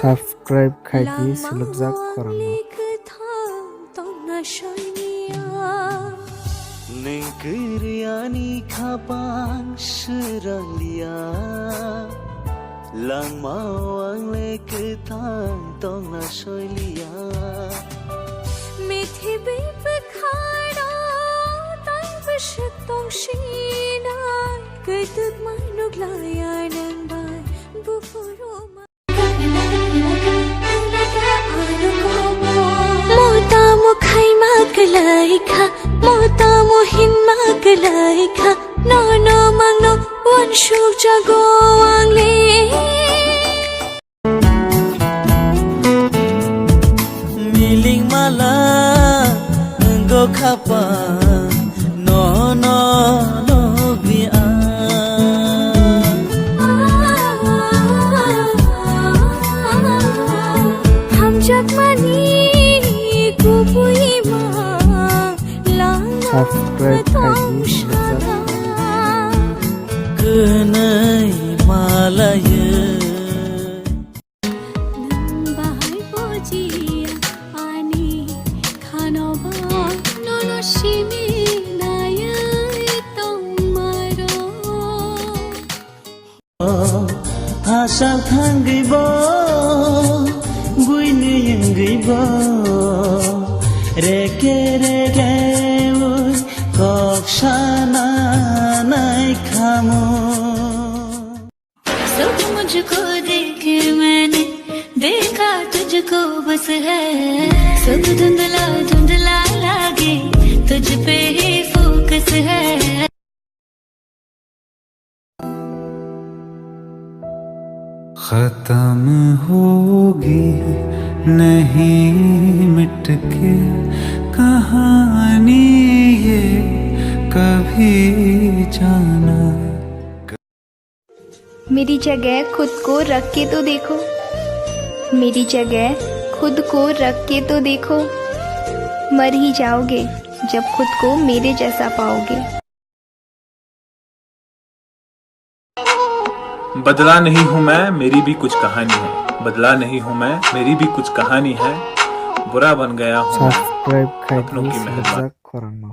Subscribe kaydı selebzak korango. Nengkiriani kapang seralia lang mawang leketang tong nasoilia mithi bipkhara tan bishitong shina kaituk manuk layanan bai bufuro mota mukhai maglaika mota mohin maglaika no no mangno wan shuk jago wangle miling mala go khapa no no no bia ham jak mani kupui ma lang Subscribe kaydı selebzak kenai malaya bahai pojiya ani khanoba nono shimi naya tomaro Asal thanggibo guine yenggibo reke reke ui kokshana nai khamo सब मुझको देखे मैंने देखा तुझको बस है सब धुंधला धुंधला लागे तुझ पे ही फोकस है खत्म होगी नहीं मिट के कहानी ये कभी जाना। मेरी जगह खुद को रख के तो देखो, मेरी जगह खुद को रख के तो देखो, मर ही जाओगे जब खुद को मेरे जैसा पाओगे। बदला नहीं हूँ मैं, मेरी भी कुछ कहानी है। बदला नहीं हूँ मैं, मेरी भी कुछ कहानी है। बुरा बन गया हूँ Subscribe अपनों kaydı की मेहरबानी। selebzak korango.